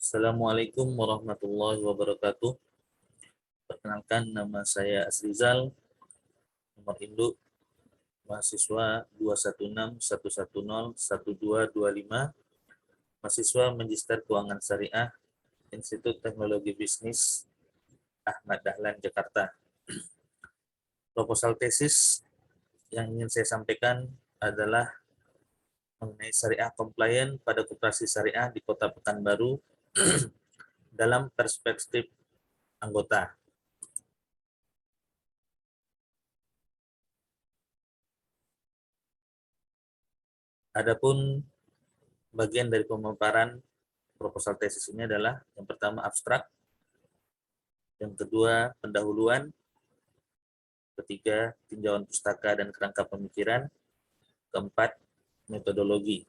Assalamualaikum warahmatullahi wabarakatuh. Perkenalkan, nama saya Asrizal, nomor induk mahasiswa 21611011225, mahasiswa Magister Keuangan Syariah, Institut Teknologi Bisnis Ahmad Dahlan, Jakarta. Proposal tesis yang ingin saya sampaikan adalah mengenai syariah compliant pada koperasi syariah di Kota Pekanbaru dalam perspektif anggota. Adapun bagian dari pemaparan proposal tesis ini adalah yang pertama abstrak, yang kedua pendahuluan, ketiga tinjauan pustaka dan kerangka pemikiran, keempat metodologi.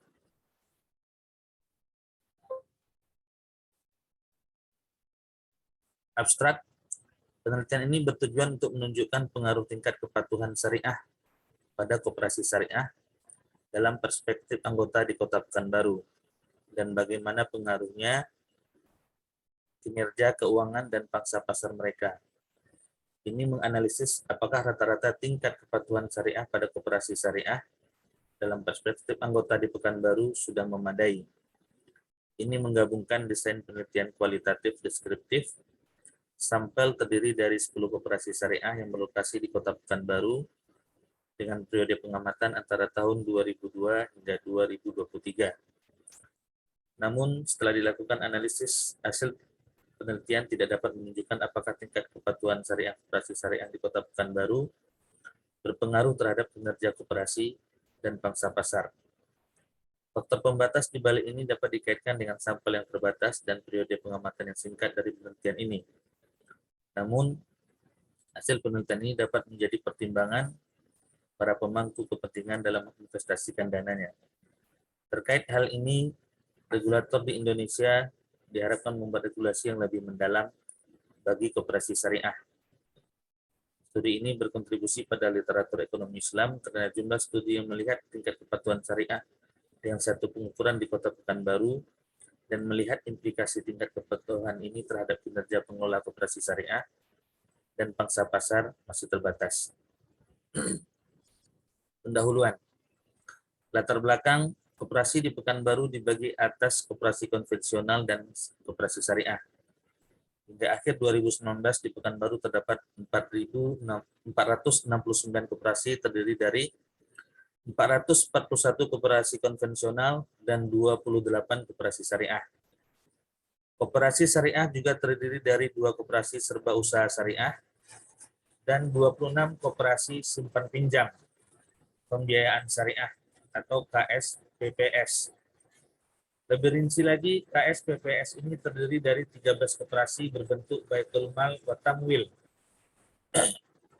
Abstrak, penelitian ini bertujuan untuk menunjukkan pengaruh tingkat kepatuhan syariah pada koperasi syariah dalam perspektif anggota di Kota Pekanbaru dan bagaimana pengaruhnya kinerja keuangan dan pangsa pasar mereka. Ini menganalisis apakah rata-rata tingkat kepatuhan syariah pada koperasi syariah dalam perspektif anggota di Pekanbaru sudah memadai. Ini menggabungkan desain penelitian kualitatif deskriptif. Sampel terdiri dari 10 koperasi syariah yang berlokasi di Kota Pekanbaru dengan periode pengamatan antara tahun 2002 hingga 2023. Namun, setelah dilakukan analisis, hasil penelitian tidak dapat menunjukkan apakah tingkat kepatuhan syariah koperasi syariah di Kota Pekanbaru berpengaruh terhadap kinerja koperasi dan pangsa pasar. Faktor pembatas di balik ini dapat dikaitkan dengan sampel yang terbatas dan periode pengamatan yang singkat dari penelitian ini. Namun, hasil penelitian ini dapat menjadi pertimbangan para pemangku kepentingan dalam menginvestasikan dananya. Terkait hal ini, regulator di Indonesia diharapkan membuat regulasi yang lebih mendalam bagi koperasi syariah. Studi ini berkontribusi pada literatur ekonomi Islam karena jumlah studi yang melihat tingkat kepatuhan syariah dengan satu pengukuran di Kota Pekanbaru dan melihat implikasi tingkat kepatuhan ini terhadap kinerja pengelola koperasi syariah dan pangsa pasar masih terbatas. Pendahuluan. Latar belakang koperasi di Pekanbaru dibagi atas koperasi konvensional dan koperasi syariah. Hingga akhir 2019 di Pekanbaru terdapat 4.469 koperasi terdiri dari 441 koperasi konvensional dan 28 koperasi syariah. Koperasi syariah juga terdiri dari 2 koperasi serba usaha syariah dan 26 koperasi simpan pinjam pembiayaan syariah atau KSPPS. Lebih rinci lagi, KSPPS ini terdiri dari 13 koperasi berbentuk Baitul Mal wa Tamwil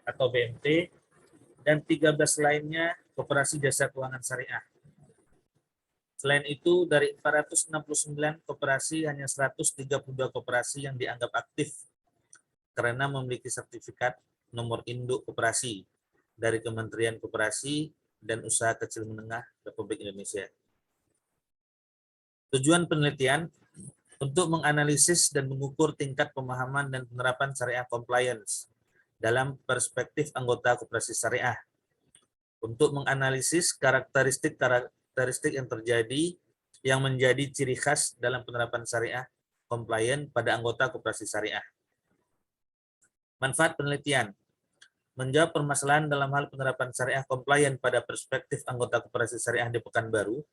atau BMT dan 13 lainnya koperasi jasa keuangan syariah. Selain itu, dari 469 koperasi, hanya 132 koperasi yang dianggap aktif karena memiliki sertifikat nomor induk koperasi dari Kementerian Koperasi dan Usaha Kecil Menengah Republik Indonesia. Tujuan penelitian untuk menganalisis dan mengukur tingkat pemahaman dan penerapan syariah compliance dalam perspektif anggota koperasi syariah, untuk menganalisis karakteristik yang terjadi yang menjadi ciri khas dalam penerapan syariah compliant pada anggota koperasi syariah. Manfaat penelitian: menjawab permasalahan dalam hal penerapan syariah compliant pada perspektif anggota koperasi syariah di Pekanbaru.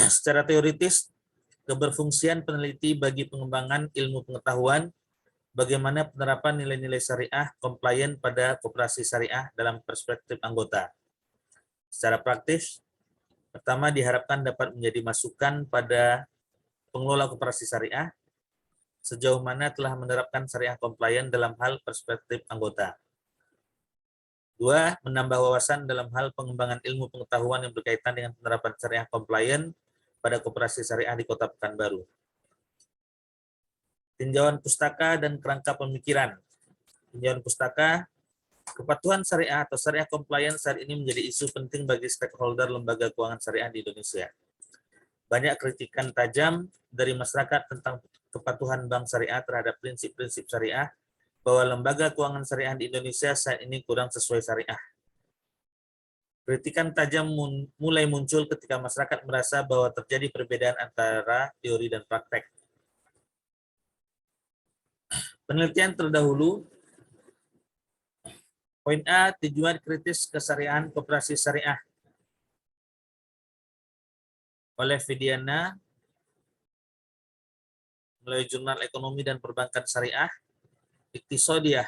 Secara teoritis, keberfungsian peneliti bagi pengembangan ilmu pengetahuan bagaimana penerapan nilai-nilai syariah compliant pada koperasi syariah dalam perspektif anggota. Secara praktis, pertama diharapkan dapat menjadi masukan pada pengelola koperasi syariah sejauh mana telah menerapkan syariah compliant dalam hal perspektif anggota. 2. Menambah wawasan dalam hal pengembangan ilmu pengetahuan yang berkaitan dengan penerapan syariah compliant pada koperasi syariah di Kota Pekanbaru. Tinjauan pustaka dan kerangka pemikiran. Tinjauan pustaka, kepatuhan syariah atau syariah compliance saat ini menjadi isu penting bagi stakeholder lembaga keuangan syariah di Indonesia. Banyak kritikan tajam dari masyarakat tentang kepatuhan bank syariah terhadap prinsip-prinsip syariah, bahwa lembaga keuangan syariah di Indonesia saat ini kurang sesuai syariah. Kritikan tajam mulai muncul ketika masyarakat merasa bahwa terjadi perbedaan antara teori dan praktek. Penelitian terdahulu, poin A, tujuan kritis kesyariahan koperasi syariah oleh Vidiana melalui Jurnal Ekonomi dan Perbankan Syariah, Iktisodiyah,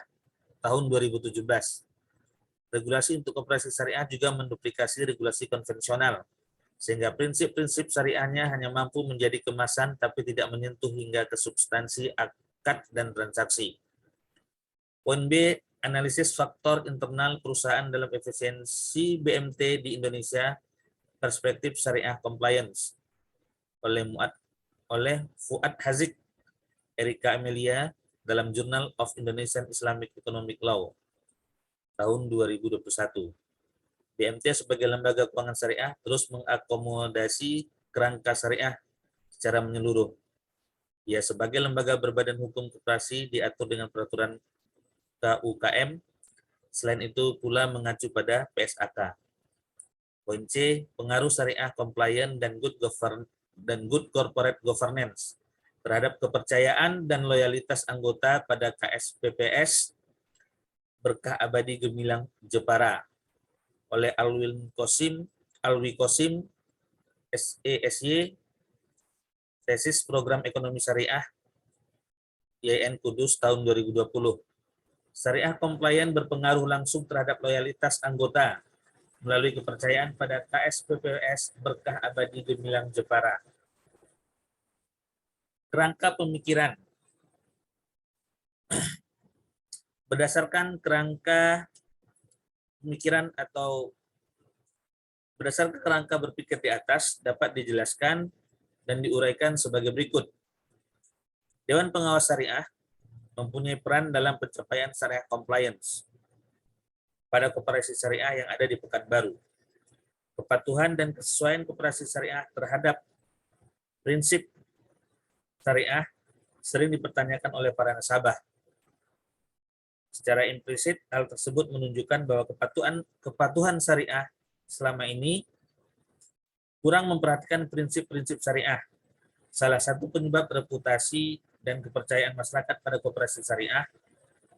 tahun 2017. Regulasi untuk koperasi syariah juga menduplikasi regulasi konvensional, sehingga prinsip-prinsip syariahnya hanya mampu menjadi kemasan tapi tidak menyentuh hingga ke substansi akad dan transaksi. Poin B, analisis faktor internal perusahaan dalam efisiensi BMT di Indonesia, perspektif syariah compliance, oleh Fuad Hazik, Erika Amelia, dalam Journal of Indonesian Islamic Economic Law, tahun 2021. BMT sebagai lembaga keuangan syariah terus mengakomodasi kerangka syariah secara menyeluruh. Ia sebagai lembaga berbadan hukum koperasi diatur dengan peraturan KUKM. Selain itu pula mengacu pada PSAK. Poin C, pengaruh syariah compliant dan good corporate governance terhadap kepercayaan dan loyalitas anggota pada KSPPS Berkah Abadi Gemilang Jepara, oleh Alwi Kosim, SESY, tesis program ekonomi syariah, IAIN Kudus tahun 2020. Syariah compliant berpengaruh langsung terhadap loyalitas anggota melalui kepercayaan pada KSPPS Berkah Abadi Gemilang Jepara. Kerangka pemikiran. Berdasarkan kerangka pemikiran atau berdasarkan kerangka berpikir di atas dapat dijelaskan dan diuraikan sebagai berikut. Dewan Pengawas Syariah mempunyai peran dalam pencapaian syariah compliance pada koperasi syariah yang ada di Pekanbaru. Kepatuhan dan kesesuaian koperasi syariah terhadap prinsip syariah sering dipertanyakan oleh para nasabah. Secara implisit, hal tersebut menunjukkan bahwa kepatuhan syariah selama ini kurang memperhatikan prinsip-prinsip syariah. Salah satu penyebab reputasi dan kepercayaan masyarakat pada koperasi syariah.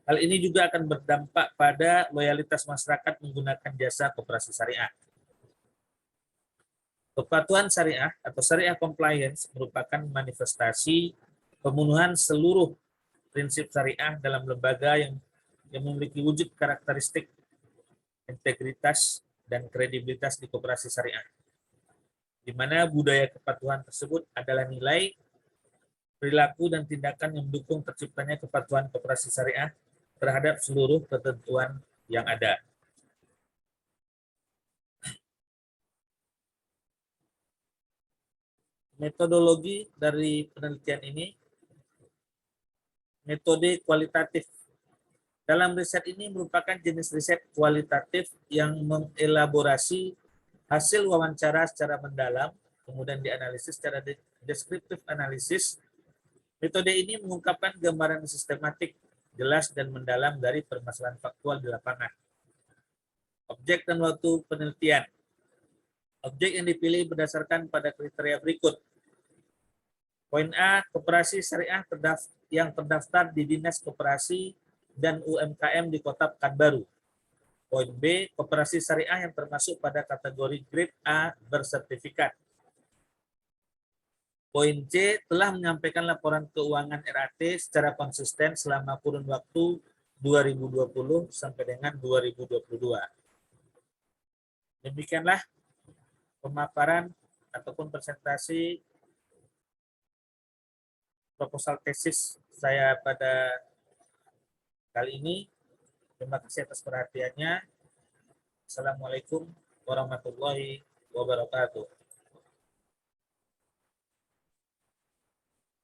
Hal ini juga akan berdampak pada loyalitas masyarakat menggunakan jasa koperasi syariah. Kepatuhan syariah atau syariah compliance merupakan manifestasi pemenuhan seluruh prinsip syariah dalam lembaga yang memiliki wujud karakteristik integritas dan kredibilitas di koperasi syariah, di mana budaya kepatuhan tersebut adalah nilai, perilaku, dan tindakan yang mendukung terciptanya kepatuhan koperasi syariah terhadap seluruh ketentuan yang ada. Metodologi dari penelitian ini, metode kualitatif. Dalam riset ini merupakan jenis riset kualitatif yang mengelaborasi hasil wawancara secara mendalam, kemudian dianalisis secara deskriptif analisis. Metode ini mengungkapkan gambaran sistematik, jelas, dan mendalam dari permasalahan faktual di lapangan. Objek dan waktu penelitian. Objek yang dipilih berdasarkan pada kriteria berikut. Poin A, koperasi syariah yang terdaftar di Dinas Koperasi dan UMKM di Kota Pekanbaru. Poin B, koperasi syariah yang termasuk pada kategori grade A bersertifikat. Poin C, telah menyampaikan laporan keuangan RAT secara konsisten selama kurun waktu 2020 sampai dengan 2022. Demikianlah pemaparan ataupun presentasi proposal tesis saya pada kali ini. Terima kasih atas perhatiannya. Assalamualaikum warahmatullahi wabarakatuh.